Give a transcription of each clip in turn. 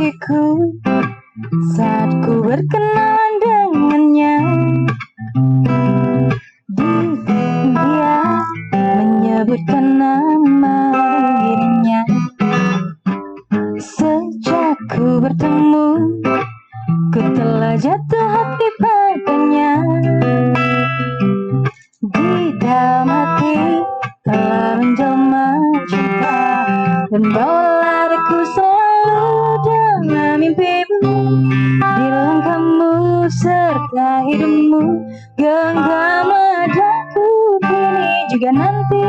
hatiku saat ku berkenalan dengannya. Dia menyebutkan nama dirinya. Sejak ku bertemu, ku telah jatuh hati padanya. Di dalam hati telah menjelma cinta, dan bawalah aku selalu dalam mimpimu. Di langkahmu serta hidupmu, genggam adaku kini juga nanti.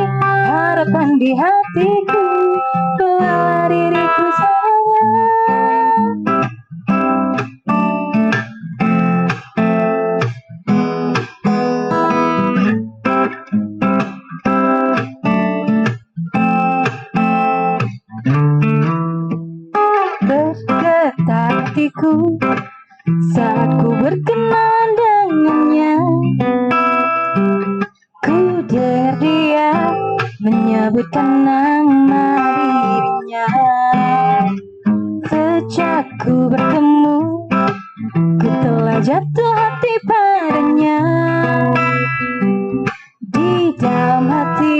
Harapan di hatiku, bawalah diriku sayang. Bergetar hatiku saat ku berkenalan dengannya. Ku dengar dia menyebutkan nama dirinya. Sejak ku bertemu, ku telah jatuh hati padanya. Di dalam hati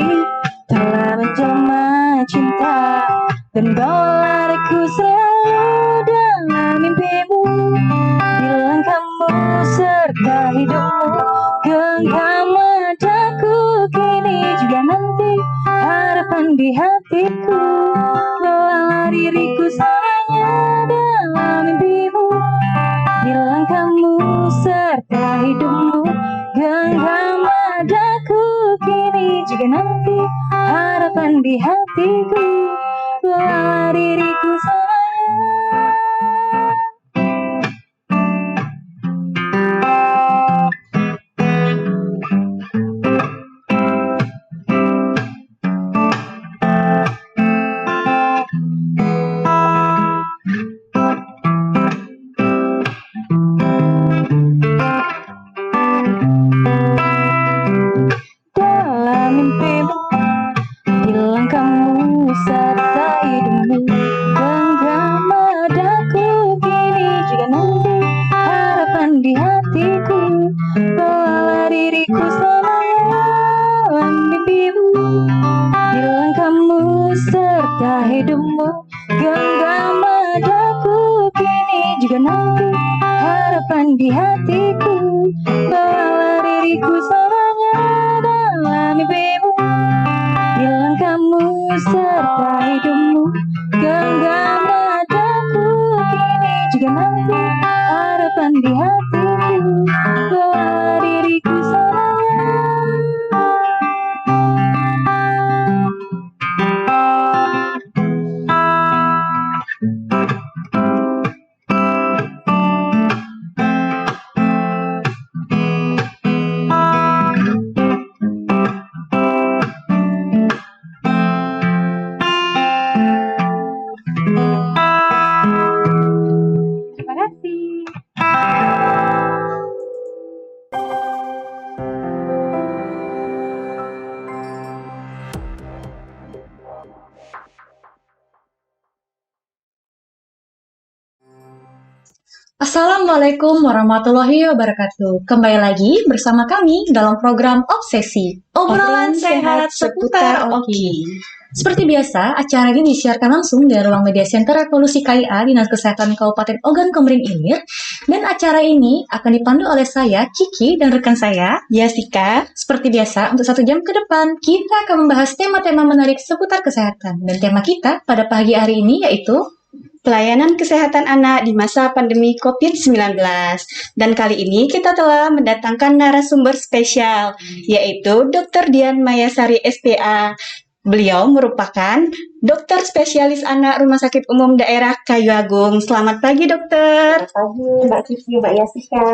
telah menjelma cinta, dan bawalah aku selalu dalam mimpimu. Di langkahmu serta hidupmu, genggam adaku kini juga nanti. Harapan di hatiku, bawalah diriku selamanya dalam mimpimu. Di langkahmu serta hidupmu, genggam adaku kini juga nanti. Harapan di hatiku, bawalah diriku selamanya. Dalam mimpimu, di langkahmu serta hidupmu, genggam adaku kini juga nanti. Harapan di hatiku, bawalah diriku selamanya dalam mimpimu. Di langkahmu serta hidupmu, genggam adaku kini juga nanti. Harapan di hatiku, bawalah diriku selamanya dalam mimpimu. Di langkahmu serta hidupmu, genggam adaku kini juga nanti. Harapan di hatiku, bawalah diriku selamanya. Terima kasih. Assalamualaikum warahmatullahi wabarakatuh. Kembali lagi bersama kami dalam program Obsesi, obrolan sehat seputar Oki. Seperti biasa, acara ini disiarkan langsung dari ruang media center Revolusi KIA Dinas Kesehatan Kabupaten Ogan Komering Ilir. Dan acara ini akan dipandu oleh saya, Kiki, dan rekan saya, Yasika. Seperti biasa, untuk 1 jam ke depan, kita akan membahas tema-tema menarik seputar kesehatan. Dan tema kita pada pagi hari ini yaitu Pelayanan kesehatan anak di masa pandemi COVID-19. Dan kali ini kita telah mendatangkan narasumber spesial, yaitu Dr. Dian Mayasari SPA. Beliau merupakan dokter spesialis anak Rumah Sakit Umum Daerah Kayu Agung. Selamat pagi, dokter. Selamat pagi, Mbak Kiki, Mbak Yasika.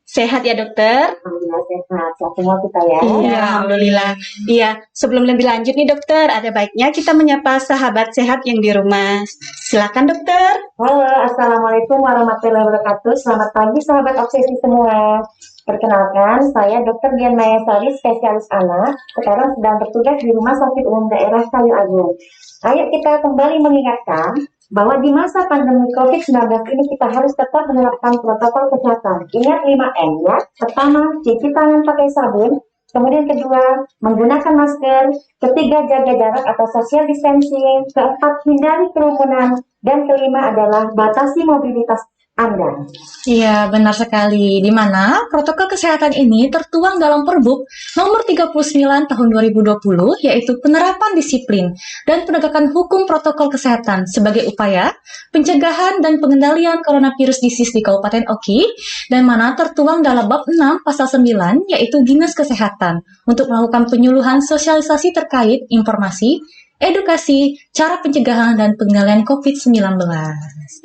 Sehat ya, dokter? Alhamdulillah sehat. Sehat semua kita ya. Iya, alhamdulillah. Iya, sebelum lebih lanjut nih, dokter, ada baiknya kita menyapa sahabat sehat yang di rumah. Silakan, dokter. Halo, Assalamualaikum warahmatullahi wabarakatuh. Selamat pagi, sahabat obsesi semua. Perkenalkan, saya Dr. Dian Mayasari, spesialis anak. Sekarang sedang bertugas di Rumah Sakit Umum Daerah Kayu Agung. Ayo kita kembali mengingatkan bahwa di masa pandemi COVID-19 ini kita harus tetap menerapkan protokol kesehatan. Ingat 5M ya. Pertama, cuci tangan pakai sabun. Kemudian kedua, menggunakan masker. Ketiga, jaga jarak atau social distancing. Keempat, hindari kerumunan. Dan kelima adalah batasi mobilitas Anda. Iya, benar sekali. Di mana protokol kesehatan ini tertuang dalam Perbuk nomor 39 tahun 2020, yaitu penerapan disiplin dan penegakan hukum protokol kesehatan sebagai upaya pencegahan dan pengendalian coronavirus disease di Kabupaten Oki, dan mana tertuang dalam bab 6 pasal 9, yaitu Dinas Kesehatan untuk melakukan penyuluhan sosialisasi terkait informasi, edukasi, cara pencegahan dan pengendalian COVID-19.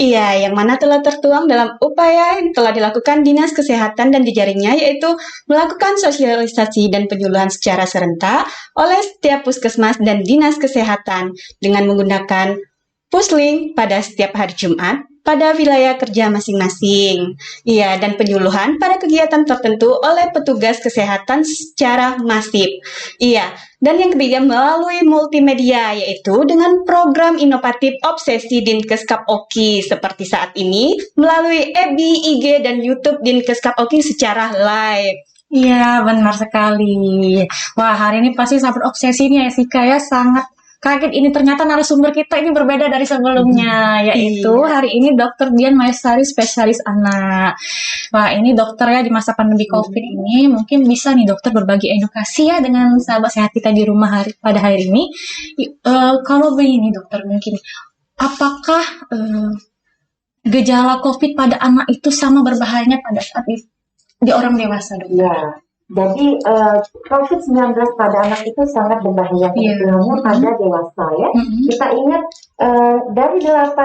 Iya, yang mana telah tertuang dalam upaya yang telah dilakukan Dinas Kesehatan dan jejaringnya, yaitu melakukan sosialisasi dan penyuluhan secara serentak oleh setiap puskesmas dan Dinas Kesehatan dengan menggunakan Puslink pada setiap hari Jumat pada wilayah kerja masing-masing. Iya, dan penyuluhan pada kegiatan tertentu oleh petugas kesehatan secara masif. Iya, dan yang ketiga melalui multimedia, yaitu dengan program inovatif obsesi Dinkeskap Oki seperti saat ini melalui FB, IG, dan YouTube Dinkeskap Oki secara live. Iya, benar sekali. Wah, hari ini pasti sangat obsesi nih ya, Sika ya, sangat kaget ini ternyata narasumber kita ini berbeda dari sebelumnya, yaitu hari ini Dr. Dian Mayasari, spesialis anak. Wah, ini dokter ya di masa pandemi COVID ini, mungkin bisa nih dokter berbagi edukasi ya dengan sahabat sehat kita di rumah pada hari ini. Kalau begini dokter, mungkin apakah gejala COVID pada anak itu sama berbahayanya pada saat di orang dewasa, dokter? Ya. Jadi COVID-19 pada anak itu sangat berbahaya, terutama pada dewasa ya. Kita ingat dari 8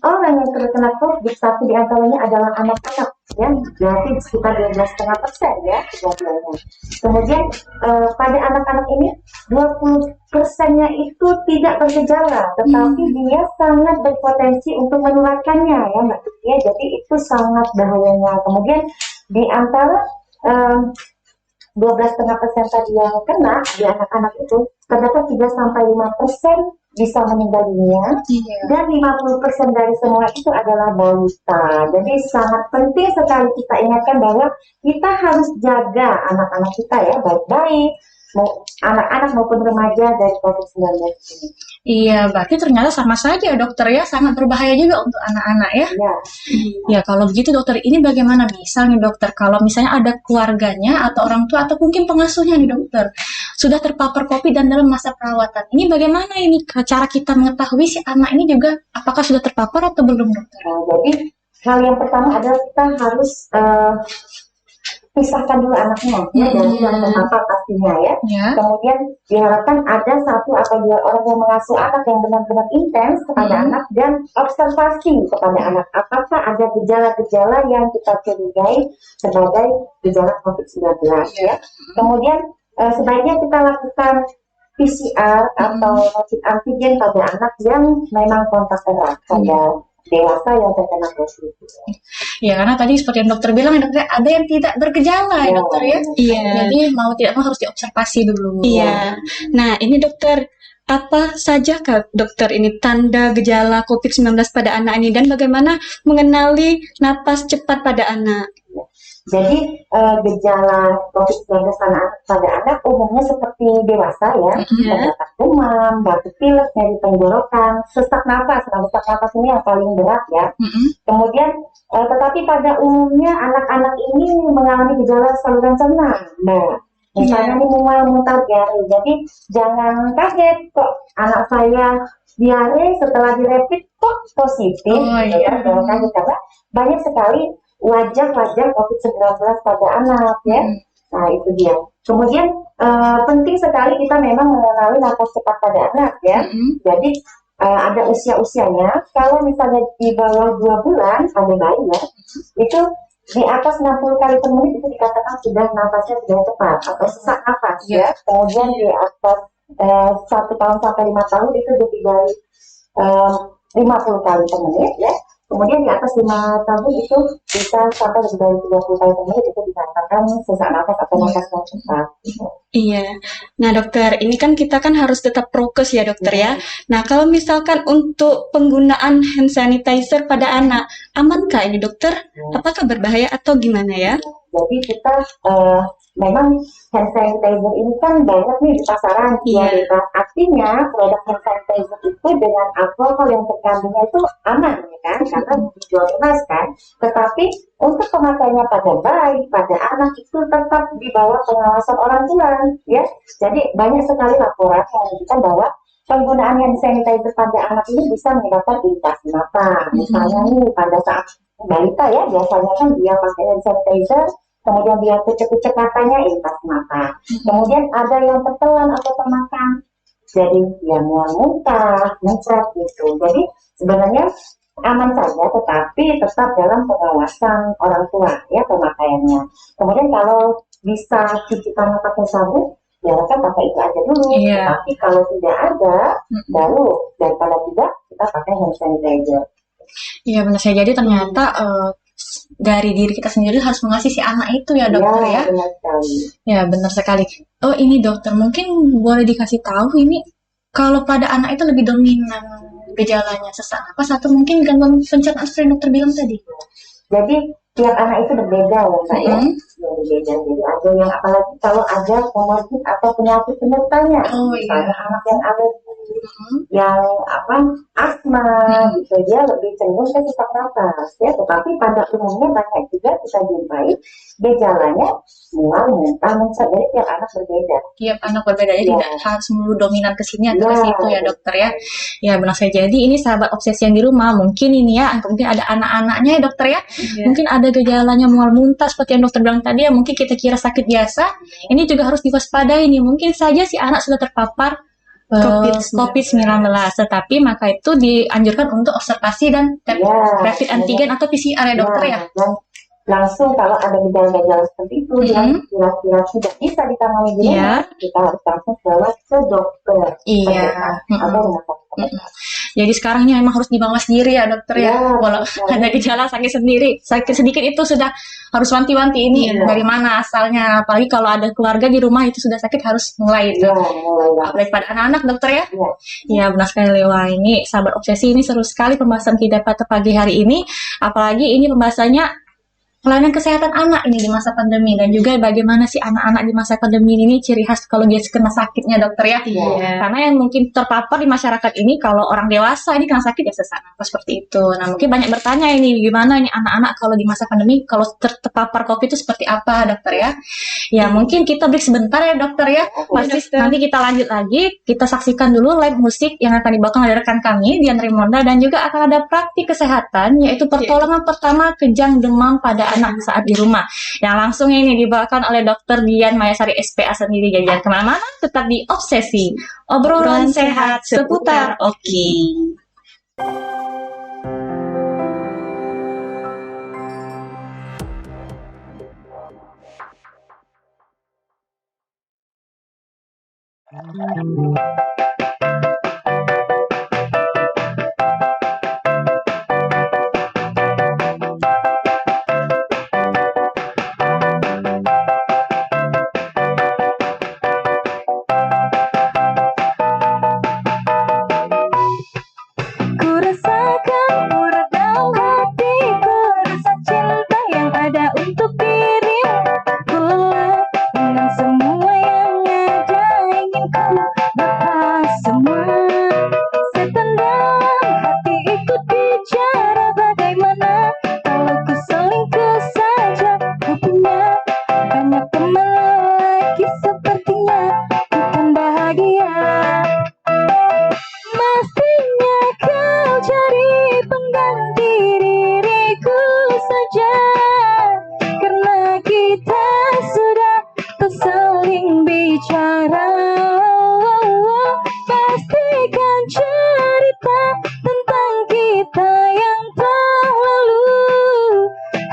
orang yang terkena COVID, 1 di antaranya adalah anak-anak ya, berarti sekitar 12,5% ya kejadiannya. Kemudian pada anak-anak ini 20%-nya itu tidak bergejala, tetapi dia sangat berpotensi untuk menularkannya ya Mbak. Ya, jadi itu sangat bahayanya. Kemudian di antara 12,5% tadi yang kena di anak-anak itu terdapat 3-5% bisa meninggal dunia, dan 50% dari semua itu adalah balita. Jadi sangat penting sekali kita ingatkan bahwa kita harus jaga anak-anak kita ya baik-baik, anak-anak maupun remaja dari COVID-19 ini. Iya, berarti ternyata sama saja ya dokter ya, sangat berbahaya juga untuk anak-anak ya. Ya, kalau begitu dokter, ini bagaimana misalnya dokter, kalau misalnya ada keluarganya atau orang tua atau mungkin pengasuhnya nih dokter, sudah terpapar COVID dan dalam masa perawatan, ini bagaimana ini cara kita mengetahui si anak ini juga apakah sudah terpapar atau belum dokter? Jadi hal yang pertama adalah kita harus pisahkan dulu anaknya ya dari yang terpapar pastinya ya. Kemudian diharapkan ada 1 atau 2 orang yang mengasuh anak yang benar-benar intens kepada anak dan observasi kepada anak apakah ada gejala-gejala yang kita curigai sebagai gejala COVID-19 ya. Kemudian sebaiknya kita lakukan PCR atau rapid antigen pada anak yang memang kontak erat pada dewasa yang terkena COVID. Ya, karena tadi seperti yang dokter bilang, dokter ada yang tidak bergejala ya dokter ya. Iya. Jadi mau tidak mau harus diobservasi dulu. Iya. Nah, ini dokter, apa saja Kak dokter ini tanda gejala COVID-19 pada anak ini dan bagaimana mengenali napas cepat pada anak? Jadi gejala COVID-19 pada anak umumnya seperti dewasa ya, terdapat demam, batuk pilek, nyeri tenggorokan, sesak nafas. Nah, sesak nafas ini yang paling berat ya. Kemudian tetapi pada umumnya anak-anak ini mengalami gejala saluran cerna. Nah, misalnya ini mual, muntah, diare. Jadi jangan kaget kok anak saya diare setelah direpit kok positif. Jangan kaget karena banyak sekali wajah-wajah COVID-19 pada anak ya. Nah, itu dia. Kemudian penting sekali kita memang mengenali napas cepat pada anak ya. Jadi ada usia-usianya. Kalau misalnya di bawah 2 bulan pada bayi ya, itu di atas 60 kali per menit itu dikatakan sudah napasnya sudah cepat atau sesak napas ya. Kemudian di atas 1 tahun sampai 5 tahun itu lebih dari 50 kali per menit ya. Kemudian di atas 5 tahun itu bisa sampai lebih dari 30 tahun menit itu dikatakan sesak nafas atau nafas yang susah. Iya. Nah, dokter, ini kan kita kan harus tetap prokes ya, dokter ya. Nah, kalau misalkan untuk penggunaan hand sanitizer pada anak, amankah ini, dokter? Apakah berbahaya atau gimana ya? Jadi kita memang hand sanitizer ini kan banyak nih di pasaran Iya. ya, bebas. Artinya produk hand sanitizer itu dengan alkohol yang terkandungnya itu aman ya kan, karena dijual bebas kan. Tetapi untuk pemakaiannya pada bayi, pada anak itu tetap di bawah pengawasan orang tua ya. Jadi banyak sekali laporan yang menunjukkan bahwa penggunaan hand sanitizer pada anak ini bisa menyebabkan iritasi mata. Misalnya nih pada saat balita ya, biasanya kan dia pakai hand sanitizer, kemudian dia kucek-kucek matanya, iritasi mata. Kemudian ada yang tertelan atau termakan, jadi dia mual-muntah, muncrat gitu. Jadi sebenarnya aman saja, tetapi tetap dalam pengawasan orang tua ya pemakaiannya. Kemudian kalau bisa cuci tangan pakai sabun, ya kan pakai itu aja dulu. Iya. Tapi kalau tidak ada, baru daripada tidak kita pakai hand sanitizer. Iya benar saya. Jadi ternyata dari diri kita sendiri harus mengasihi si anak itu ya dokter ya. Benar sekali. Ya benar sekali. Oh ini dokter mungkin boleh dikasih tahu ini kalau pada anak itu lebih dominan gejalanya sesak napas atau mungkin gangguan pencernaan seperti dokter bilang tadi. Jadi tiap anak itu berbeda ya Kak ya. Mm-mm. Ya, berbeda. Jadi ada yang apalagi kalau ada komorbid atau penyakit penyertanya. Oh, iya. Misalnya anak yang alergi, yang asma gitu, dia lebih cenderung ke sesak napas ya. Tetapi pada umumnya banyak juga kita jumpai gejalanya mual, muntah, muncrat. Jadi tiap anak berbeda. Tiap anak berbeda jadi Iya. tidak harus melulu dominan ke sini atau ke Iya. situ ya dokter ya. Ya benar saya. Jadi ini sahabat obsesi yang di rumah mungkin ini ya mungkin ada anak-anaknya ya dokter ya. Mungkin ada gejalanya mual muntah seperti yang dokter bilang tadi ya mungkin kita kira sakit biasa. Ini juga harus diwaspadai nih. Mungkin saja si anak sudah terpapar COVID-19, tetapi maka itu dianjurkan untuk observasi dan Iya. rapid antigen atau PCR ya dokter ya. Dan langsung kalau ada gejala-gejala seperti itu yang kira-kira tidak bisa ditangani di rumah, kita harus langsung bawa ke dokter. Iya. Atau rumah sakit. Jadi sekarang ini memang harus dibawa sendiri ya dokter ya. Ya, Walau betul. ada gejala sakit sendiri, sakit sedikit itu sudah harus wanti-wanti ini Iya. dari mana asalnya. Apalagi kalau ada keluarga di rumah itu sudah sakit harus mulai itu. Ya, mulai lah. Apalagi pada anak-anak dokter ya. Iya. Ya benar sekali. Wah ini sahabat obsesi ini seru sekali pembahasan kita pada pagi hari ini. Apalagi ini pembahasannya pelayanan kesehatan anak ini di masa pandemi dan juga bagaimana sih anak-anak di masa pandemi ini ciri khas kalau dia kena sakitnya dokter ya. Iya. Karena yang mungkin terpapar di masyarakat ini kalau orang dewasa ini kena sakit ya sesak napas seperti itu. Nah mungkin banyak bertanya ini gimana ini anak-anak kalau di masa pandemi kalau terpapar COVID itu seperti apa dokter ya. Ya mungkin kita break sebentar ya dokter ya. Pasti nanti kita lanjut lagi. Kita saksikan dulu live musik yang akan dibawakan oleh rekan kami Dian Rimonda dan juga akan ada praktik kesehatan yaitu pertolongan pertama kejang demam pada anak saat di rumah yang langsung ini dibawakan oleh Dr. Dian Mayasari SPA sendiri. Jangan kemana-mana, tetap di Obsesi obrolan sehat seputar Oki. Ku rasakan murah dalam hatiku, rasa cinta yang ada untuk dirimu. Ku lelah dengan semua yang ada, ingin ku lepas semua. Setan dalam hati ikut bicara, bagaimana kalau ku selingkuh saja. Ku punya banyak teman lelaki, sepertinya bukan bahagia. Mestinya kau cari pengganti diriku saja, karena kita sudah tersaling bicara. Pastikan cerita tentang kita yang telah lalu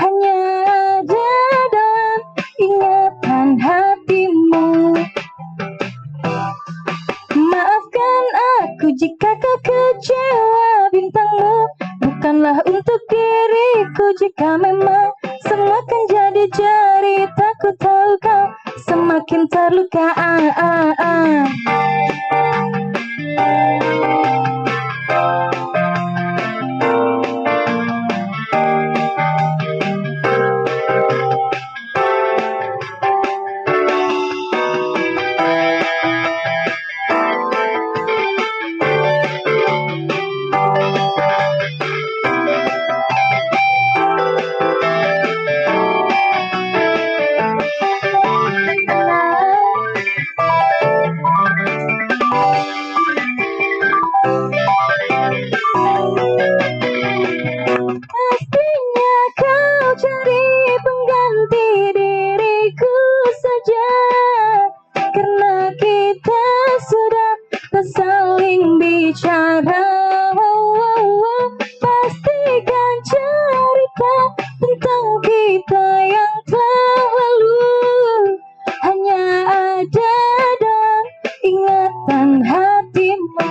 hanya ada dalam ingatan hatimu. Maafkan aku jika kau kecewa, bintangmu bukanlah untuk diriku jika memang semua kan jadi cerita. Ku tahu kau semakin terluka. Pastinya kau cari pengganti diriku saja, karena kita sudah tak saling bicara. Pastikan cerita tentang kita yang telah lalu hanya ada dalam ingatan hatimu.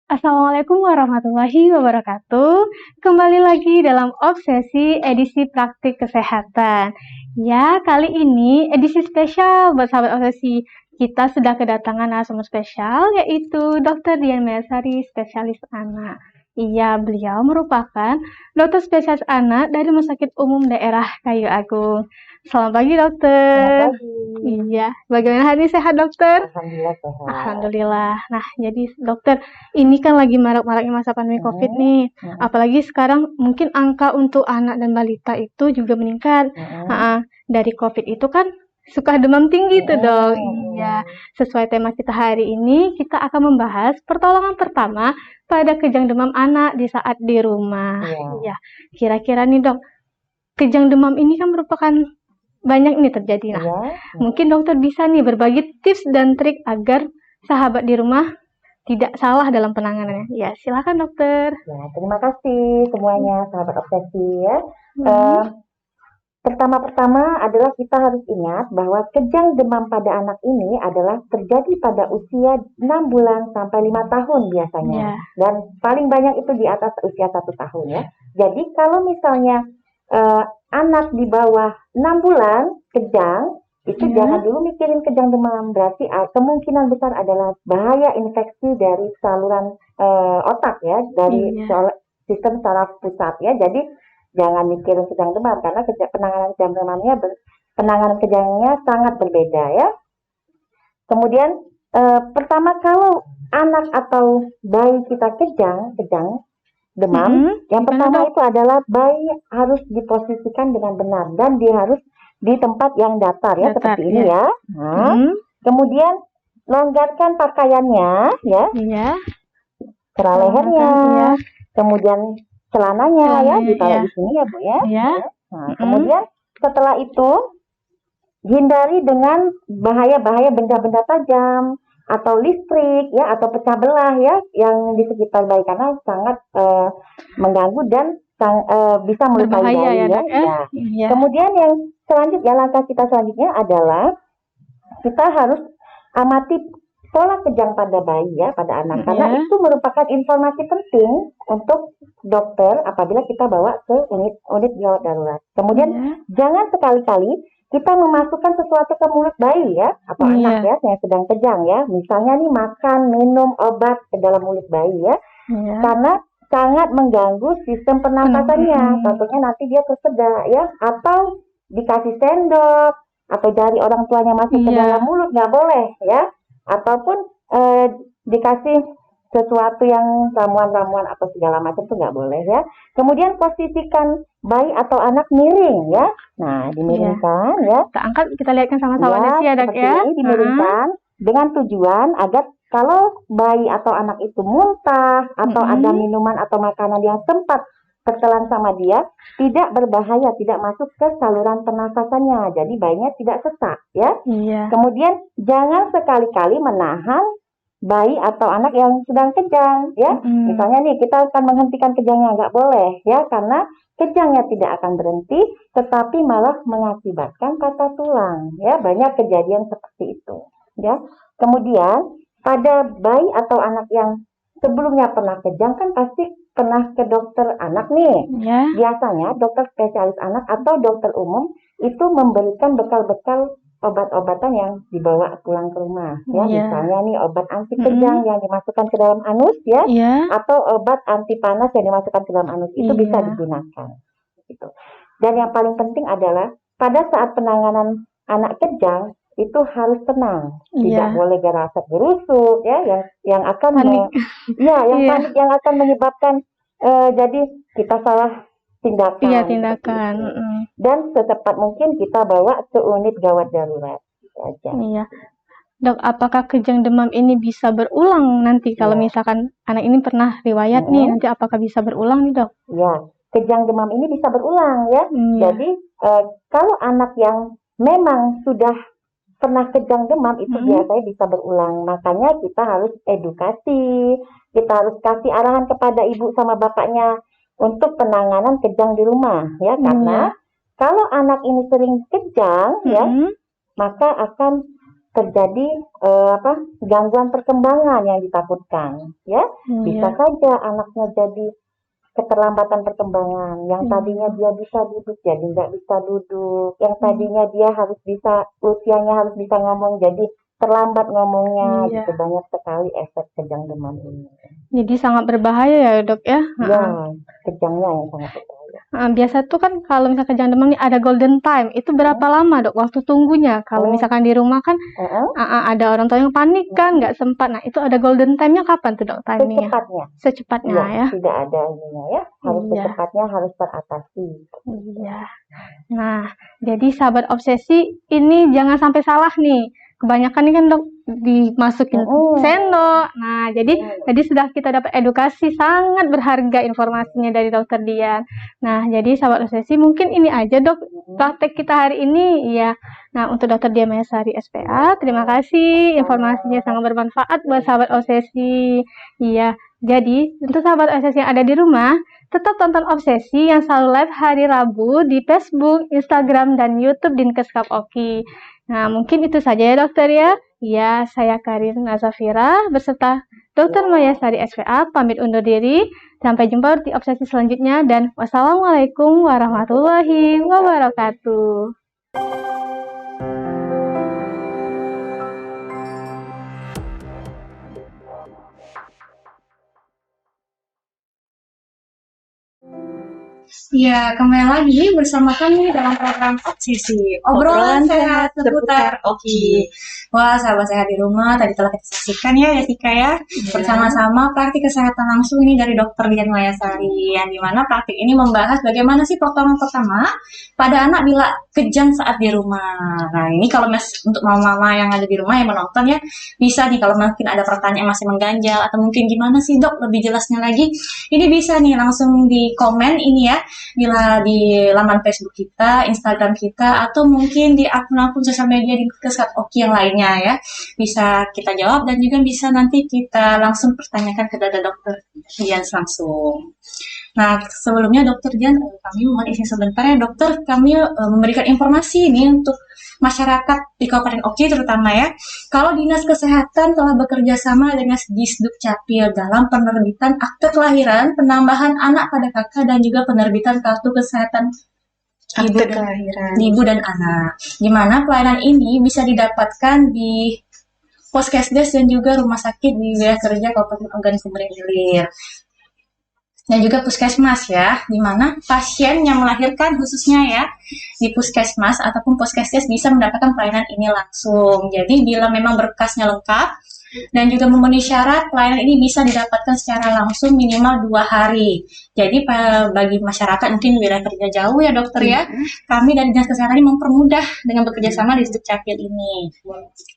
Assalamualaikum warahmatullahi wabarakatuh. Kembali lagi dalam Obsesi edisi praktik kesehatan. Ya, kali ini edisi spesial buat sahabat Obsesi. Kita sudah kedatangan narasumber spesial, yaitu Dr. Dian Mayasari, spesialis anak. Iya, beliau merupakan dokter spesialis anak dari Rumah Sakit Umum Daerah Kayu Agung. Selamat pagi, dokter. Selamat pagi. Iya, bagaimana hari ini, sehat, dokter? Alhamdulillah sehat. Alhamdulillah. Nah, jadi dokter, ini kan lagi marak-maraknya masa pandemi COVID nih. Apalagi sekarang mungkin angka untuk anak dan balita itu juga meningkat. Dari COVID itu kan suka demam tinggi tuh, dok. Iya. Sesuai tema kita hari ini, kita akan membahas pertolongan pertama pada kejang demam anak di saat di rumah. Iya. Kira-kira nih, dok, kejang demam ini kan merupakan banyak nih terjadi. Nah, mungkin dokter bisa nih berbagi tips dan trik agar sahabat di rumah tidak salah dalam penanganannya. Ya, silakan dokter. Ya, terima kasih semuanya sahabat obsesi ya. Pertama-tama adalah kita harus ingat bahwa kejang demam pada anak ini adalah terjadi pada usia 6 bulan sampai 5 tahun biasanya. Dan paling banyak itu di atas usia 1 tahun ya. Jadi kalau misalnya anak di bawah 6 bulan kejang, itu jangan dulu mikirin kejang demam. Berarti kemungkinan besar adalah bahaya infeksi dari saluran otak ya, dari sistem saraf pusat ya. Jadi jangan mikirin kejang demam karena penanganan kejangnya sangat berbeda ya. Kemudian pertama, kalau anak atau bayi kita kejang demam, yang pertama itu adalah bayi harus diposisikan dengan benar dan dia harus di tempat yang datar ya, seperti ini ya. Kemudian longgarkan pakaiannya ya, kerah lehernya, kemudian celananya ya, ditaruh di sini ya Bu ya. Nah, kemudian setelah itu hindari dengan bahaya-bahaya benda-benda tajam atau listrik ya, atau pecah belah ya yang di sekitar bayi karena sangat mengganggu dan bisa melukai bayi ya. Kemudian yang selanjutnya, langkah kita selanjutnya adalah kita harus amati pola kejang pada bayi ya, pada anak, karena itu merupakan informasi penting untuk dokter apabila kita bawa ke unit gawat darurat. Kemudian jangan sekali-kali kita memasukkan sesuatu ke mulut bayi ya, atau anak ya yang sedang kejang ya. Misalnya nih makan, minum obat ke dalam mulut bayi ya, karena sangat mengganggu sistem pernapasannya. Tentunya nanti dia tersedak ya, atau dikasih sendok atau dari orang tuanya masuk ke dalam mulut, nggak boleh ya. Ataupun dikasih sesuatu yang ramuan-ramuan atau segala macam itu nggak boleh ya. Kemudian posisikan bayi atau anak miring ya. Nah, dimiringkan ya. Kita angkat, kita lihatkan sama-sama ya, dok ya. Ini dimiringkan dengan tujuan agar kalau bayi atau anak itu muntah atau ada minuman atau makanan yang sempat tertelan sama dia, tidak berbahaya, tidak masuk ke saluran pernafasannya. Jadi bayinya tidak sesak ya. Kemudian jangan sekali-kali menahan bayi atau anak yang sedang kejang, ya. Misalnya nih, kita akan menghentikan kejangnya, nggak boleh, ya, karena kejangnya tidak akan berhenti, tetapi malah mengakibatkan patah tulang, ya. Banyak kejadian seperti itu, ya. Kemudian pada bayi atau anak yang sebelumnya pernah kejang kan pasti pernah ke dokter anak nih. Ya. Biasanya dokter spesialis anak atau dokter umum itu memberikan bekal-bekal obat-obatan yang dibawa pulang ke rumah, ya. Iya. Misalnya nih obat anti kejang yang dimasukkan ke dalam anus, ya, Iya. atau obat anti panas yang dimasukkan ke dalam anus itu bisa Iya. digunakan. Gitu. Dan yang paling penting adalah pada saat penanganan anak kejang itu harus tenang, tidak Iya. boleh gerasa gerusuk, ya, yang akan Panik. yang Iya. panik yang akan menyebabkan jadi kita salah tindakan. Iya, seperti tindakan. itu. Dan secepat mungkin kita bawa ke unit gawat darurat. Itu aja. Iya. Dok, apakah kejang demam ini bisa berulang nanti kalau Iya. misalkan anak ini pernah riwayat nih, nanti apakah bisa berulang nih, Dok? Ya, kejang demam ini bisa berulang, ya. Iya. Jadi kalau anak yang memang sudah pernah kejang demam itu biasanya bisa berulang. Makanya kita harus edukasi, kita harus kasih arahan kepada ibu sama bapaknya untuk penanganan kejang di rumah, ya. Karena kalau anak ini sering kejang, ya, maka akan terjadi gangguan perkembangan yang ditakutkan, ya. Bisa saja anaknya jadi keterlambatan perkembangan. Yang tadinya dia bisa duduk jadi nggak bisa duduk. Yang tadinya dia usianya harus bisa ngomong jadi terlambat ngomongnya. Iya. Gitu. Banyak sekali efek kejang demam ini. Jadi sangat berbahaya ya, Dok, ya? Ya, kejangnya yang sangat berbahaya. Biasa tuh kan kalau misalkan kejang demam ini ada golden time. Itu berapa lama, Dok, waktu tunggunya? Kalau misalkan di rumah kan ada orang tua yang panik kan, nggak sempat. Nah, itu ada golden time-nya kapan tuh, Dok, timingnya? Secepatnya ya. Tidak ada ininya, ya. Harus secepatnya, harus teratasi. Iya. Nah, jadi sahabat obsesi ini jangan sampai salah nih. Kebanyakan ini kan, Dok, dimasukin sendok. Nah, jadi tadi sudah kita dapat edukasi sangat berharga informasinya dari Dokter Dian. Nah, jadi sahabat obsesi mungkin ini aja, Dok, praktek kita hari ini, ya. Nah, untuk Dokter Dian Mayasari SPA, terima kasih, informasinya sangat bermanfaat buat sahabat obsesi. Iya. Jadi, untuk sahabat obsesi yang ada di rumah, tetap tonton Obsesi yang selalu live hari Rabu di Facebook, Instagram, dan YouTube Dinkes Kap Oki. Nah, mungkin itu saja ya, Dokter, ya. Ya, saya Karin Nazafira beserta Dokter Mayasari SPA pamit undur diri. Sampai jumpa di Obsesi selanjutnya dan wassalamualaikum warahmatullahi wabarakatuh. Ya, kembali lagi bersama kami dalam program Obsesi, obrolan sehat seputar Oki. Wah, sahabat sehat di rumah, tadi telah kita saksikan ya Jessica ya, bersama-sama praktik kesehatan langsung ini dari Dokter Dian Mayasari, yang dimana praktik ini membahas bagaimana sih protokol pertama pada anak bila kejang saat di rumah. Nah, ini kalau untuk mama-mama yang ada di rumah yang menonton ya, bisa nih kalau mungkin ada pertanyaan masih mengganjal atau mungkin gimana sih, Dok, lebih jelasnya lagi, ini bisa nih langsung di komen ini ya, bila di laman Facebook kita, Instagram kita, atau mungkin di akun-akun sosial media di Kap Oki yang lainnya ya, bisa kita jawab dan juga bisa nanti kita langsung pertanyakan kepada Dokter Dian langsung. Nah, sebelumnya Dokter Dian, kami mohon izin sebentar ya, Dokter, kami memberikan informasi ini untuk masyarakat di Kabupaten Oki terutama ya. Kalau Dinas Kesehatan telah bekerja sama dengan Disduk Capil dalam penerbitan akte kelahiran, penambahan anak pada kakak dan juga penerbitan kartu kesehatan ibu dan anak. Di mana pelayanan ini bisa didapatkan di Poskesdes dan juga rumah sakit di wilayah kerja Kabupaten Ogan Komering Ilir. Dan juga puskesmas ya, di mana pasien yang melahirkan khususnya ya di puskesmas ataupun poskesdes bisa mendapatkan pelayanan ini langsung. Jadi bila memang berkasnya lengkap dan juga memenuhi syarat, pelayanan ini bisa didapatkan secara langsung minimal 2 hari. Jadi bagi masyarakat mungkin wilayah kerja jauh ya Dokter ya, kami dari Dinas Kesehatan ini mempermudah dengan bekerja sama di Disduk Capil ini.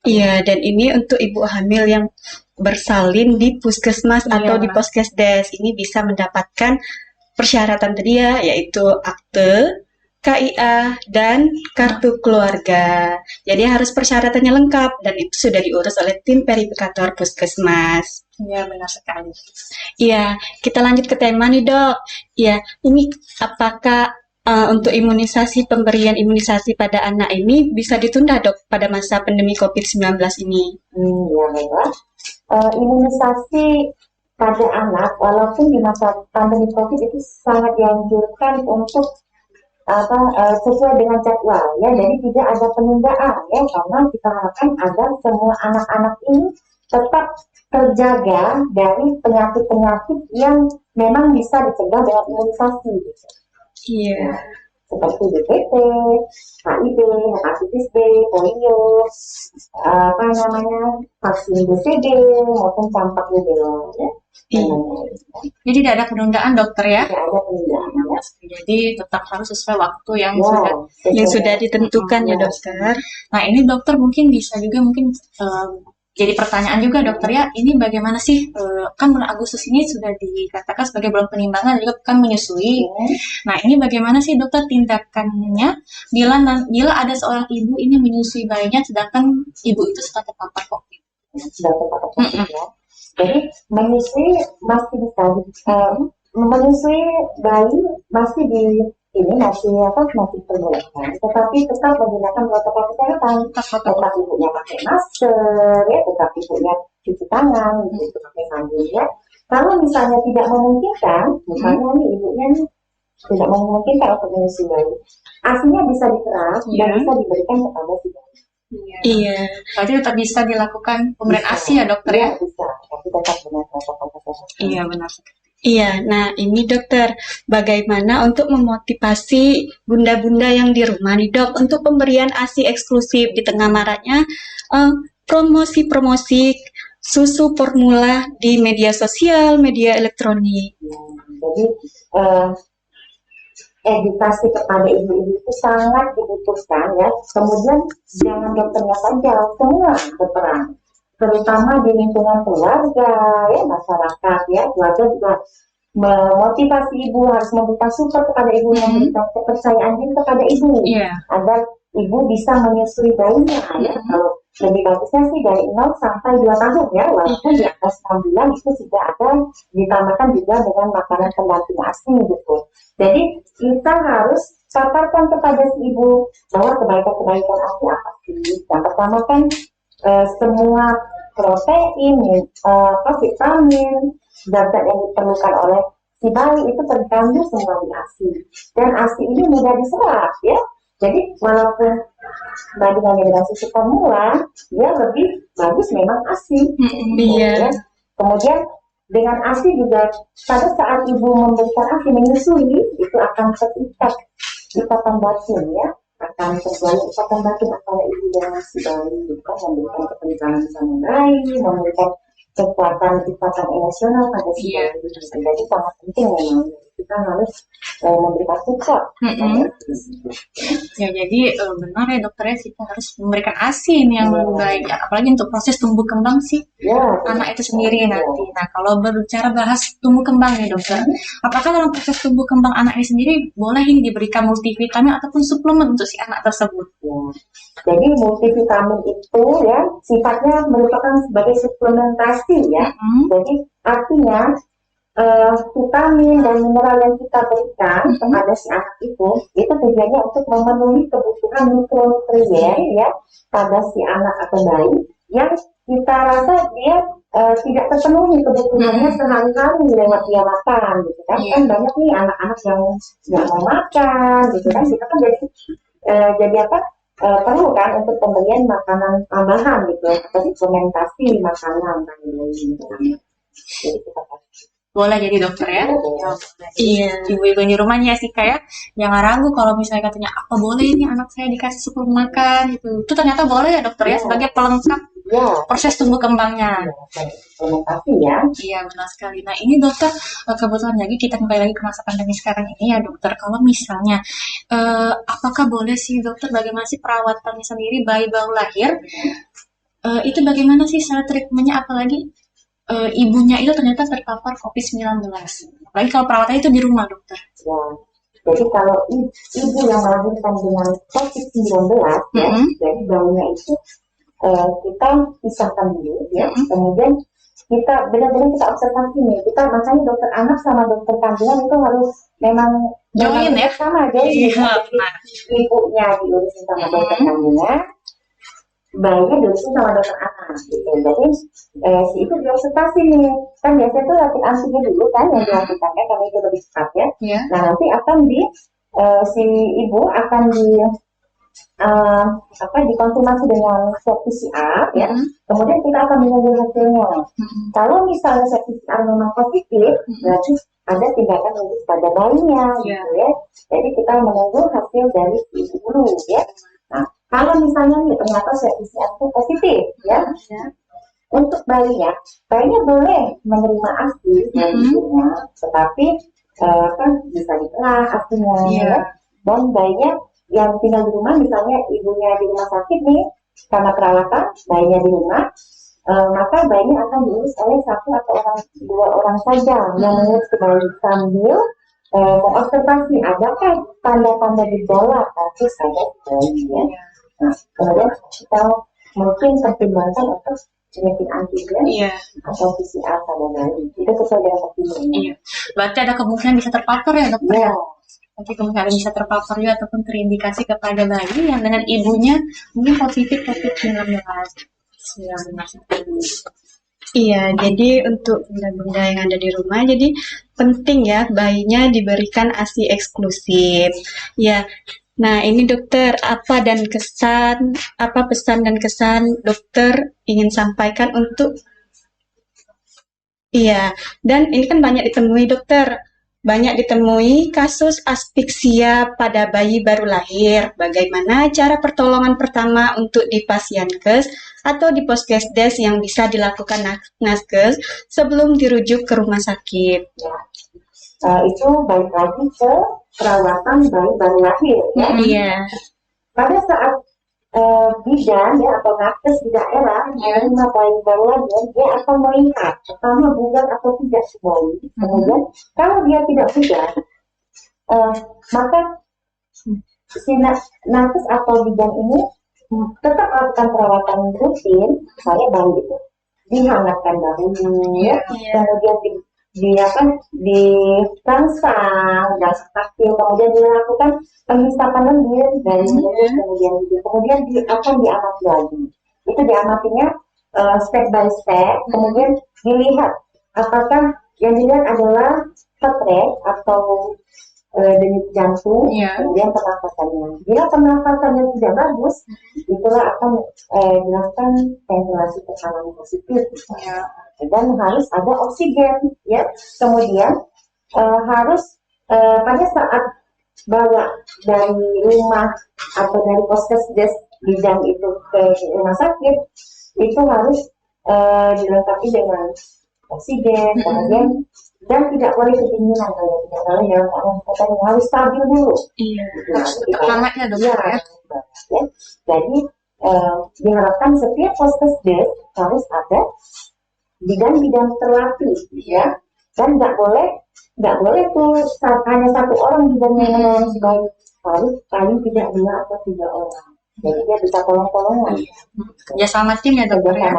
Iya, dan ini untuk ibu hamil yang bersalin di puskesmas atau di poskesdes ini bisa mendapatkan persyaratan tadi ya, yaitu akte, KIA, dan kartu keluarga. Jadi harus persyaratannya lengkap dan itu sudah diurus oleh tim verifikator puskesmas. Iya, benar sekali. Iya, kita lanjut ke tema nih dok. Iya, ini apakah untuk pemberian imunisasi pada anak ini bisa ditunda dok pada masa pandemi COVID-19 ini? Ya, baiklah. Imunisasi pada anak, walaupun di masa pandemi COVID itu sangat dianjurkan untuk sesuai dengan jadwal ya, jadi tidak ada penundaan ya, karena kita harapkan agar semua anak-anak ini tetap terjaga dari penyakit-penyakit yang memang bisa dicegah dengan imunisasi. Gitu. Iya. Seperti DPT, HIV, hepatitis B, polio, vaksin BCG maupun campak rubella. Ya. Jadi tidak ada penundaan dokter ya? Tidak ada penundaan. Ya. Jadi tetap harus sesuai waktu yang sudah ditentukan ya dokter. Nah ini dokter mungkin bisa juga jadi pertanyaan juga dokter ya, ini bagaimana sih, kan bulan Agustus ini sudah dikatakan sebagai bulan penimbangan juga kan menyusui. Nah ini bagaimana sih dokter tindakannya bila ada seorang ibu ini menyusui bayinya sedangkan ibu itu sudah terpapar COVID? Sudah terpapar COVID ya. Jadi menyusui masih bisa, menyusui bayi masih masih diperbolehkan, tetapi tetap menggunakan protokol kesehatan. Tetap ibunya pakai masker, ya, tetap ibunya cuci tangan, gitu, pakai sabun ya. Kalau misalnya tidak memungkinkan, misalnya nih ibunya nih tidak memungkinkan untuk menyusui bayi, asinya bisa diperas dan bisa diberikan kepada si bayi. Iya. Berarti tetap bisa dilakukan pemberian ASI ya dokter ya? Bisa, tapi tetap dengan protokol kesehatan. Iya benar. Iya, nah ini dokter, bagaimana untuk memotivasi bunda-bunda yang di rumah nih dok untuk pemberian ASI eksklusif di tengah maraknya promosi-promosi susu formula di media sosial, media elektronik. Jadi edukasi kepada ibu-ibu itu sangat dibutuhkan ya. Kemudian jangan dokternya saja, semua berperan. Terutama di lingkungan keluarga, ya masyarakat, ya keluarga juga memotivasi ibu, harus memberikan support kepada ibu, memberikan kepercayaan diri kepada ibu, agar ibu bisa menyusui bayinya. Ya. Kalau lebih bagusnya sih dari 0 sampai 2 tahun ya, walaupun di atas 6 bulan itu sudah ada ditambahkan juga dengan makanan pendamping ASI gitu. Jadi kita harus paparkan kepada si ibu bahwa kebaikan-kebaikan ASI apa sih. Yang pertama kan semua protein, vitamin, zat-zat yang diperlukan oleh si bayi itu terkandung semua di ASI. Dan ASI ini mudah diserap ya. Jadi walaupun dengan generasi formula, dia lebih bagus memang ASI. Iya. Kemudian dengan ASI juga pada saat ibu memberikan ASI menyusui itu akan terikat ikatan batin ya. Akan terjalin ikatan batin antara ibu dan si bayi, bukan memberikan kepentingan sama bayi, memberikan kekuatan ikatan emosional pada si bayi. Jadi sangat penting memang kita harus memberikan support. Ya jadi benar ya dokter ya, kita harus memberikan ASI ini yang baik, apalagi untuk proses tumbuh kembang si anak itu sendiri nanti. Nah kalau berbicara bahas tumbuh kembang ya dokter, apakah dalam proses tumbuh kembang anak ini sendiri boleh ini diberikan multivitamin ataupun suplemen untuk si anak tersebut? Jadi multivitamin itu ya sifatnya merupakan sebagai suplementasi ya. Jadi artinya vitamin dan mineral yang kita berikan kepada si anak itu tujuannya untuk memenuhi kebutuhan mikronutrien ya pada si anak atau bayi yang kita rasa dia tidak terpenuhi kebutuhannya sehari-hari lewat dia makan gitu kan. Kan banyak nih anak-anak yang nggak mau makan gitu kan, kita kan jadi perlu kan untuk pemberian makanan tambahan gitu, seperti suplementasi makanan dan lain-lain gitu. Jadi kita boleh jadi dokter ya? Iya. Ibu-ibu di rumahnya sih kayak jangan ragu kalau misalnya katanya apa boleh nih anak saya dikasih suplemen makan gitu. Itu ternyata boleh ya dokter ya sebagai pelengkap proses tumbuh kembangnya. Suplementasi ya. Iya benar sekali. Nah ini dokter kebetulan lagi kita kembali lagi ke masa pandemi sekarang ini ya dokter. Kalau misalnya apakah boleh sih dokter, bagaimana sih perawatannya sendiri bayi baru lahir? Itu bagaimana sih cara treatmentnya, apalagi ibunya itu ternyata terpapar COVID-19. Apalagi kalau perawatannya itu di rumah dokter. Ya, Jadi kalau ibu yang melahirkan dengan COVID-19 ya, jadi bayinya itu kita pisahkan dulu ya, kemudian kita benar-benar kita observasi nih, kita makanya dokter anak sama dokter kandungan itu harus memang Join ya? sama, jadi ibunya diurusin sama dokter kandungan, bayinya diurusin sama dokter anak gitu. Jadi si ibu diobservasi nih, kan biasanya tuh rapid antigen dulu kan yang dilakukan ya, karena itu lebih cepat ya. Nah nanti akan si ibu akan dikonfirmasi dengan swab PCR ya. Kemudian kita akan menunggu hasilnya. Kalau misalnya swab PCR memang positif, berarti ada tindakan medis pada bayinya gitu ya. Jadi kita menunggu hasil dari ibu dulu ya. Nah, kalau misalnya nih ternyata swab PCR itu positif ya. Untuk bayinya boleh menerima ASI dari ibunya, tetapi kan bisa ditelah ASInya ya. Dan bayinya yang tinggal di rumah, misalnya ibunya di rumah sakit nih, karena perawatan, bayinya di rumah, maka bayinya akan diurus oleh satu atau dua orang saja yang mengurus bayi sambil mengobservasi adakah tanda-tanda gejala kasus pada bayi ya. Nah, kemudian kita mungkin pertimbangkan untuk penyakit antigen atau PCR pada bayi. Itu sesuai dengan pertimbangan. Berarti ada kemungkinan bisa terpapar ya dokter ya? Nanti kemungkinan bisa terpapar juga ataupun terindikasi kepada bayi yang dengan ibunya mungkin positif COVID-19. Iya, jadi untuk bunda-bunda yang ada di rumah, jadi penting ya bayinya diberikan ASI eksklusif. Ya, nah ini dokter, apa pesan dan kesan dokter ingin sampaikan untuk, dan ini kan banyak ditemui dokter, kasus asfiksia pada bayi baru lahir. Bagaimana cara pertolongan pertama untuk di pasienkes atau di poskesdes yang bisa dilakukan naskes sebelum dirujuk ke rumah sakit? Itu balik lagi ke perawatan bayi baru lahir ya. Pada saat bidan ya atau nakes di daerah menerima bayi baru lahir, dia akan melihat pertama bugar atau tidak si bayi. Kemudian kalau dia tidak bugar, maka si nakes atau bidan ini tetap melakukan perawatan rutin, misalnya bayi itu dihangatkan dahulu ya, kemudian dirangsang, taktil, kemudian dilakukan penghisapan lendir dari mulut, kemudian akan diamati lagi. Itu diamatinya step by step, kemudian dilihat apakah yang dilihat adalah heart rate atau denyut jantung, kemudian pernafasannya. Bila pernafasannya tidak bagus, itulah akan dilakukan ventilasi tekanan positif. Dan harus ada oksigen, ya. Kemudian harus pada saat bawa dari rumah atau dari poskesdes bidan itu ke rumah sakit, itu harus dilengkapi dengan oksigen, kemudian dan tidak boleh kedinginan, kalau tidak boleh dalam keadaan harus stabil dulu. Hangatnya dong ya. Jadi diharapkan setiap poskesdes harus ada bidan-bidan terlatih, ya. Dan nggak boleh tuh hanya satu orang bidan yang menolong si bayi, harus paling tidak 2 atau 3 orang. Jadi dia bisa tolong-tolongan. Ya sama tim ya dokter ya.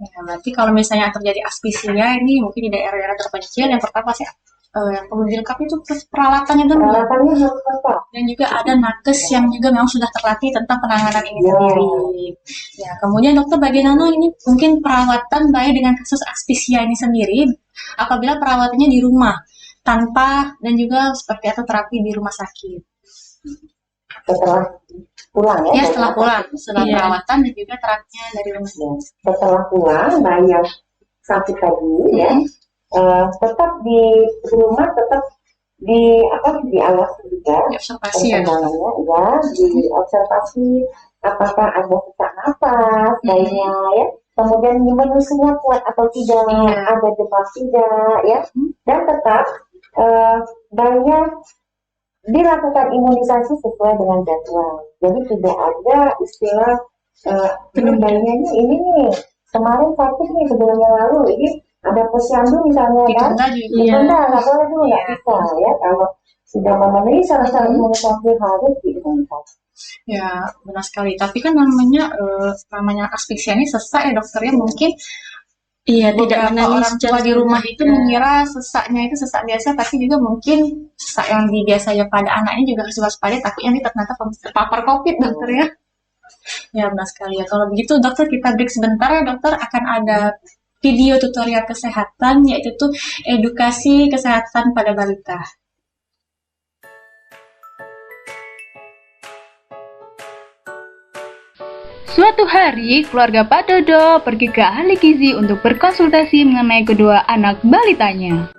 Ya, berarti kalau misalnya terjadi asfisia ini mungkin di daerah-daerah terpencil, yang pertama sih yang perlu dilengkapi itu peralatannya dulu. Peralatannya harus lengkap. Dan juga ada nakes yang juga memang sudah terlatih tentang penanganan ini sendiri. Ya, kemudian dokter bagaimana ini mungkin perawatan bayi dengan kasus asfisia ini sendiri apabila perawatannya di rumah tanpa dan juga seperti atau terapi di rumah sakit. Setelah pulang ya? Ya, setelah pulang, setelah perawatan dan juga terapinya dari rumah sakit. Setelah pulang, bayi yang sakit tadi ya, tetap di rumah, tetap diawasi juga perkembangannya, ya, diobservasi apakah ada sesak nafas bayinya ya, kemudian menyusunya kuat atau tidak, ada demam tidak ya, dan tetap bayinya dilakukan imunisasi sesuai dengan jadwal. Jadi tidak ada istilah bayinya ini nih kemarin sakit nih sebulan yang lalu, ini ada posyandu misalnya kan, Ditunda juga. ditunda nggak boleh dulu, nggak bisa ya. Kalau sudah memenuhi syarat-syarat imunisasi harus diimunkan. Ya, benar sekali. Tapi kan namanya asfiksia ini sesak ya dokter ya. Mungkin Iya, tidak beberapa menangis orang tua secara di rumah spontan. itu mengira sesaknya itu sesak biasa, tapi juga mungkin sesak yang biasanya pada anaknya juga harus waspada, takutnya ini ternyata terpapar COVID dokter ya. Ya benar sekali ya. Kalau begitu dokter kita break sebentar ya dokter, akan ada video tutorial kesehatan yaitu tuh edukasi kesehatan pada balita. Suatu hari, keluarga Pak Dodo pergi ke ahli gizi untuk berkonsultasi mengenai kedua anak balitanya.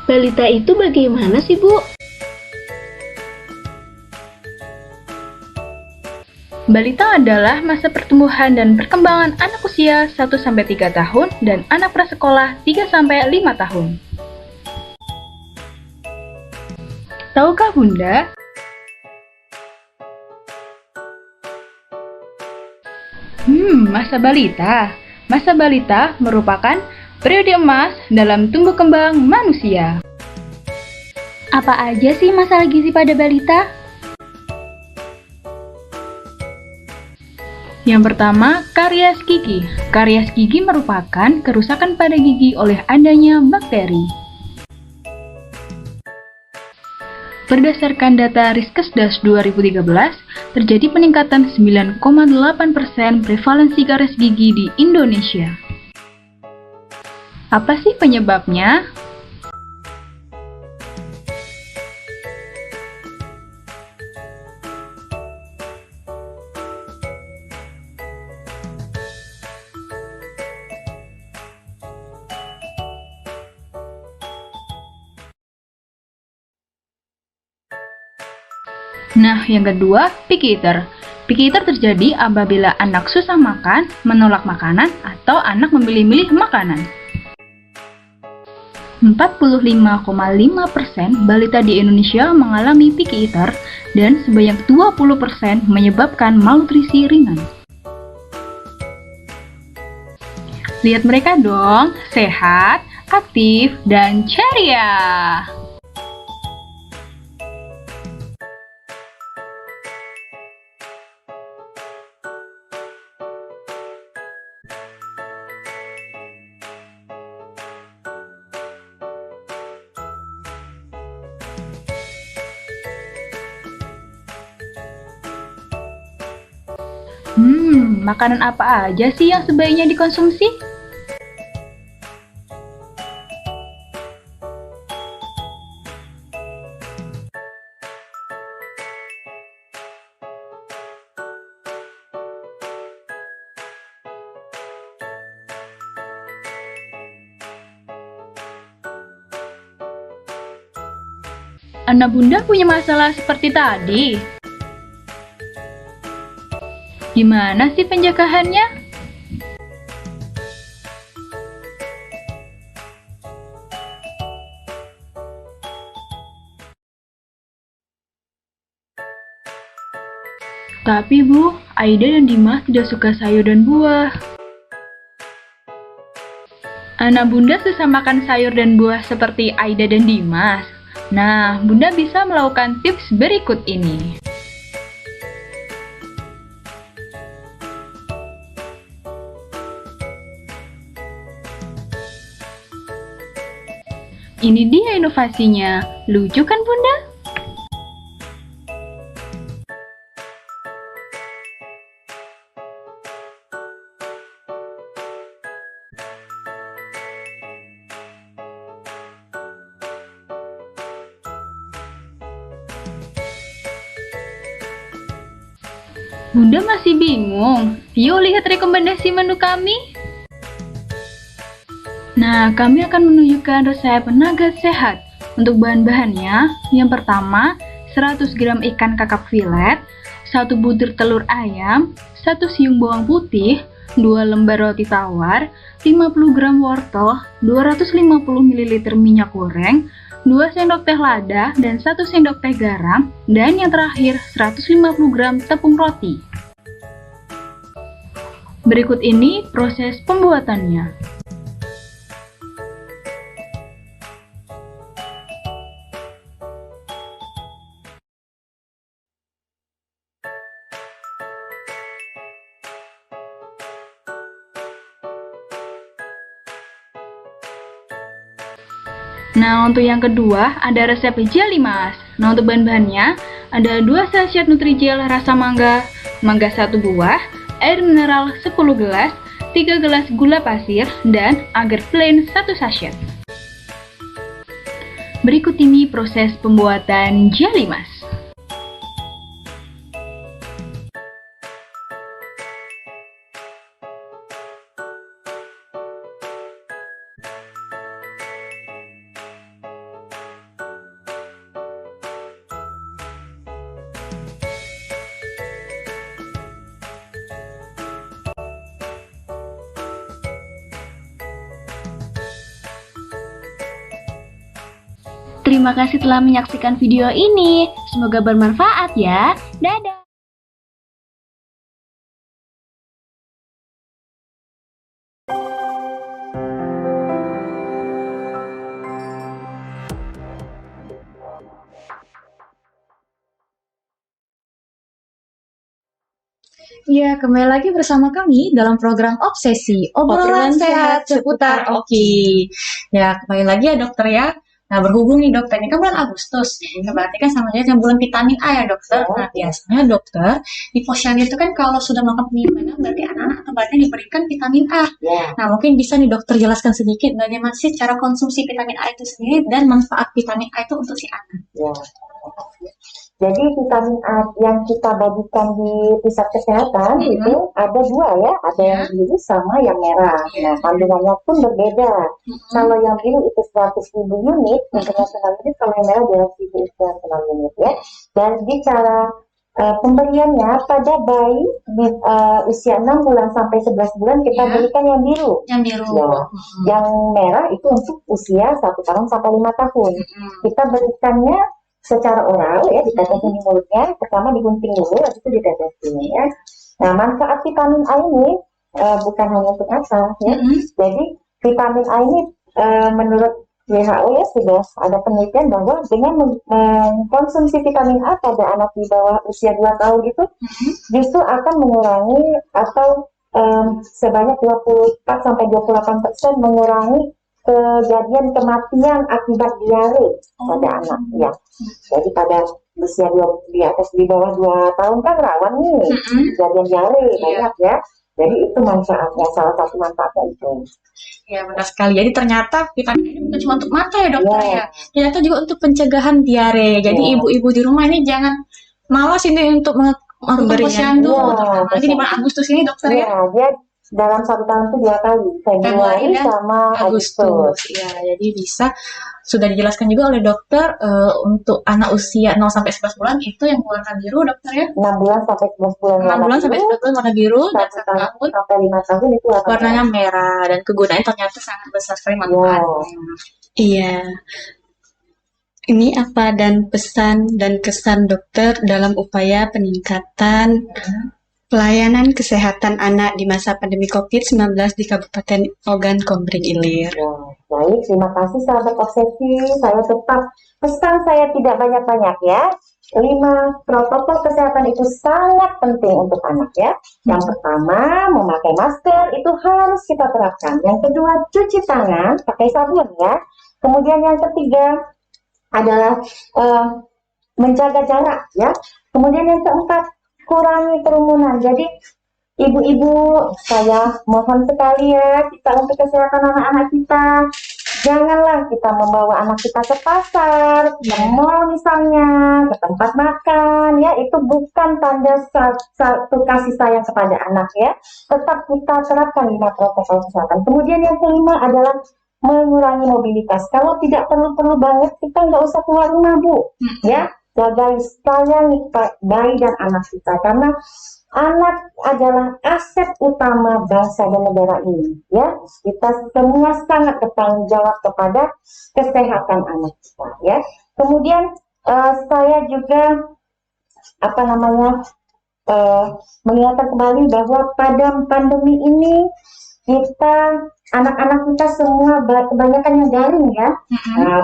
Balita itu bagaimana sih, Bu? Balita adalah masa pertumbuhan dan perkembangan anak usia 1-3 tahun dan anak prasekolah 3-5 tahun. Tahukah Bunda? Masa balita. Masa balita merupakan periode emas dalam tumbuh kembang manusia. Apa aja sih masalah gizi pada balita? Yang pertama, karies gigi. Karies gigi merupakan kerusakan pada gigi oleh adanya bakteri. Berdasarkan data Riskesdas 2013, terjadi peningkatan 9,8% prevalensi karies gigi di Indonesia. Apa sih penyebabnya? Nah, yang kedua, picky eater. Picky eater terjadi apabila anak susah makan, menolak makanan, atau anak memilih-milih makanan. 45,5% balita di Indonesia mengalami picky eater dan sebanyak 20% menyebabkan malnutrisi ringan. Lihat mereka dong, sehat, aktif, dan ceria. Makanan apa aja sih yang sebaiknya dikonsumsi? Anak Bunda punya masalah seperti tadi. Gimana sih pencegahannya? Tapi Bu, Aida dan Dimas tidak suka sayur dan buah. Anak Bunda susah makan sayur dan buah seperti Aida dan Dimas. Nah, Bunda bisa melakukan tips berikut ini. Ini dia inovasinya. Lucu kan, Bunda? Bunda masih bingung? Yuk lihat rekomendasi menu kami. Nah, kami akan menunjukkan resep nugget sehat. Untuk bahan-bahannya, yang pertama, 100 gram ikan kakap filet, 1 butir telur ayam, 1 siung bawang putih, 2 lembar roti tawar, 50 gram wortel, 250 ml minyak goreng, 2 sendok teh lada, dan 1 sendok teh garam, dan yang terakhir 150 gram tepung roti. Berikut ini proses pembuatannya. Nah, untuk yang kedua ada resep jelly mas. Nah, untuk bahan-bahannya ada 2 sachet Nutrijel rasa mangga, mangga 1 buah, air mineral 10 gelas, 3 gelas gula pasir, dan agar plain 1 sachet. Berikut ini proses pembuatan jelly mas. Terima kasih telah menyaksikan video ini. Semoga bermanfaat ya. Dadah. Ya, kembali lagi bersama kami dalam program Obsesi, obrolan sehat seputar Oki. Ya, kembali lagi ya dokter ya. Nah, berhubung nih dokter, ini kan bulan Agustus. Ya, berarti kan sama aja dengan bulan vitamin A ya dokter. Nah, biasanya dokter, di posyandu itu kan kalau sudah makan penyimpanan, berarti anak-anak atau balita diberikan vitamin A. Nah, mungkin bisa nih dokter jelaskan sedikit bagaimana sih cara konsumsi vitamin A itu sendiri dan manfaat vitamin A itu untuk si anak. Ya. Jadi vitamin A yang kita bagikan di pusat kesehatan itu ada 2 ya, ada yang biru sama yang merah. Nah, kandungannya pun berbeda. Kalau yang biru itu 100.000 unit internasional unit, kalau yang merah 200.000 internasional unit ya. Dan di cara pemberiannya pada bayi di usia 6 bulan sampai 11 bulan kita berikan yang biru. Yang biru. Ya. Yang merah itu untuk usia 1 tahun sampai 5 tahun. Kita berikannya secara oral ya, ditetesin di mulutnya, pertama digunting dulu, habis itu ditetesin ya. Nah, manfaat vitamin A ini bukan hanya untuk apa ya. Jadi vitamin A ini menurut WHO ya sudah ada penelitian bahwa dengan mengkonsumsi vitamin A pada anak di bawah usia 2 tahun itu justru akan mengurangi atau sebanyak 24-28% mengurangi kejadian kematian akibat diare pada anak ya. Jadi pada usia di atas di bawah 2 tahun kan rawan nih kejadian diare banyak ya. Jadi itu manfaatnya, salah satu manfaatnya itu. Ya benar sekali. Jadi ternyata vitamin ini bukan cuma untuk mata ya dokter ya. Ternyata juga untuk pencegahan diare. Jadi ibu-ibu di rumah ini jangan malas ini untuk melakukan posyandu. Apalagi di bulan Agustus ini dokter ya. Dia dalam 1 tahun itu 2 kali, Februari sama Agustus. Ya, jadi bisa sudah dijelaskan juga oleh dokter untuk anak usia 0 sampai 11 bulan itu yang warna biru dokter ya. 6 bulan sampai 11 bulan. 6 bulan sampai 11 bulan warna biru dan 1 tahun sampai 5 tahun itu warnanya merah dan kegunaannya ternyata sangat besar sekali manfaatnya. Iya. Ini apa dan pesan dan kesan dokter dalam upaya peningkatan pelayanan kesehatan anak di masa pandemi COVID-19 di Kabupaten Ogan Komering Ilir. Baik, terima kasih sahabat Obsesi. Saya tetap pesan saya tidak banyak-banyak ya. 5 protokol kesehatan itu sangat penting untuk anak ya. Yang pertama, memakai masker itu harus kita terapkan. Yang kedua, cuci tangan pakai sabun ya. Kemudian yang ketiga adalah menjaga jarak ya. Kemudian yang keempat, kurangi kerumunan. Jadi ibu-ibu, saya mohon sekali ya, kita untuk kesehatan anak-anak kita, janganlah kita membawa anak kita ke pasar, ke mall misalnya, ke tempat makan, ya itu bukan tanda satu kasih sayang kepada anak ya. Tetap kita terapkan 5 protokol kesehatan. Kemudian yang kelima adalah mengurangi mobilitas. Kalau tidak perlu-perlu banget, kita nggak usah keluar rumah Bu, ya. Jaga sayangi bayi dan anak kita, karena anak adalah aset utama bangsa dan negara ini ya. Kita semua sangat bertanggung jawab kepada kesehatan anak kita ya. Kemudian saya juga mengingatkan kembali bahwa pada pandemi ini kita anak-anak kita semua kebanyakan yang daring ya.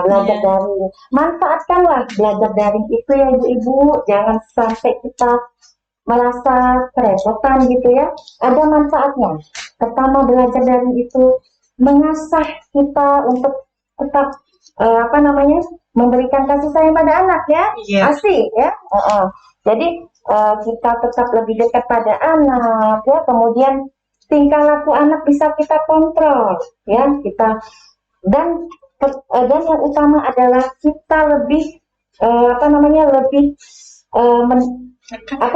Belajar daring. Manfaatkanlah belajar daring itu ya ibu-ibu. Jangan sampai kita merasa kerepotan gitu ya. Ada manfaatnya. Pertama, belajar daring itu mengasah kita untuk tetap memberikan kasih sayang pada anak ya. Iya. Asik ya. Jadi kita tetap lebih dekat pada anak ya, kemudian tingkah laku anak bisa kita kontrol ya, dan yang utama adalah kita lebih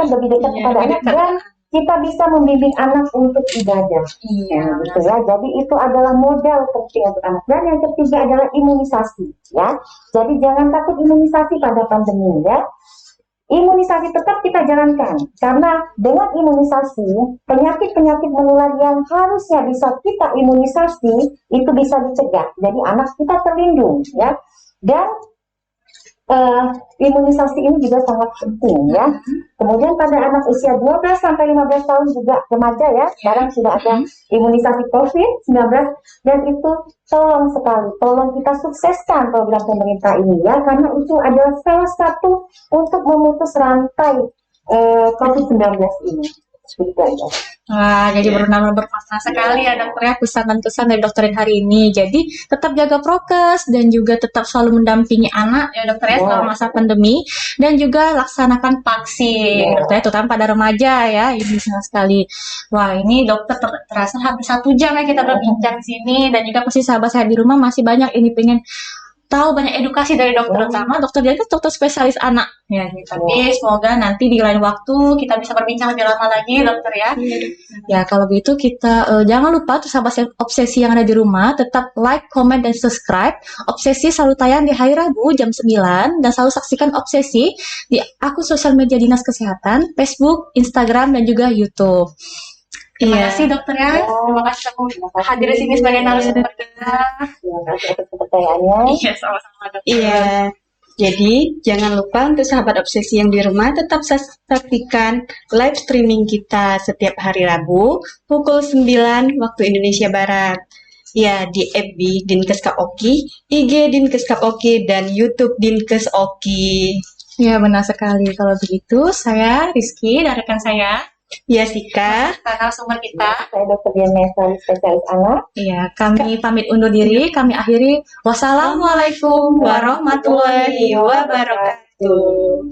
lebih dekat kepada anak, dan kita bisa membimbing anak untuk ibadah. Iya, Gitu ya. Jadi itu adalah modal penting untuk anak. Dan yang ketiga adalah imunisasi ya. Jadi jangan takut imunisasi pada pandemi ya. Imunisasi tetap kita jalankan, karena dengan imunisasi penyakit-penyakit menular yang harusnya bisa kita imunisasi itu bisa dicegah. Jadi anak kita terlindung ya. Dan imunisasi ini juga sangat penting ya. Kemudian pada anak usia 12 sampai 15 tahun juga remaja ya, sekarang sudah ada imunisasi COVID-19, dan itu tolong kita sukseskan program pemerintah ini ya, karena itu adalah salah satu untuk memutus rantai COVID-19 ini. Gitu aja. Wah, jadi benar-benar bermakna sekali ya dokter ya, pesan-pesan dari dokterin hari ini. Jadi tetap jaga prokes dan juga tetap selalu mendampingi anak ya dokter ya selama masa pandemi, dan juga laksanakan vaksin dokter ya, terutama pada remaja ya. Ini senang sekali. Wah, ini dokter terasa hampir 1 jam ya kita berbincang di sini, dan juga pasti sahabat saya di rumah masih banyak ini pengen tahu banyak edukasi dari dokter, utama dokter Dian kan dokter spesialis anak ya. Tapi semoga nanti di lain waktu kita bisa berbincang lebih lama lagi dokter ya. Ya kalau begitu kita jangan lupa tuh sahabat obsesi yang ada di rumah tetap like, comment, dan subscribe. Obsesi selalu tayang di hari Rabu jam 9, dan selalu saksikan obsesi di akun sosial media Dinas Kesehatan, Facebook, Instagram, dan juga YouTube. Terima kasih dokter ya. Terima kasih sudah hadir di sini sebagai narasumber kita. Terima kasih atas kepercayaannya. Iya, sama-sama dokter. Iya. Jadi, jangan lupa untuk sahabat obsesi yang di rumah tetap saksikan live streaming kita setiap hari Rabu pukul 9 waktu Indonesia Barat. Ya, di FB Dinkes Kapoki, IG Dinkes Kapoki, dan YouTube Dinkes Oki. Ya, benar sekali. Kalau begitu, saya Rizky dan rekan saya, Ya, Sika. narasumber kita. Saya Dr. Dian Mayasari, spesialis anak. Iya, kami pamit undur diri. Kami akhiri. Wassalamualaikum warahmatullahi wabarakatuh.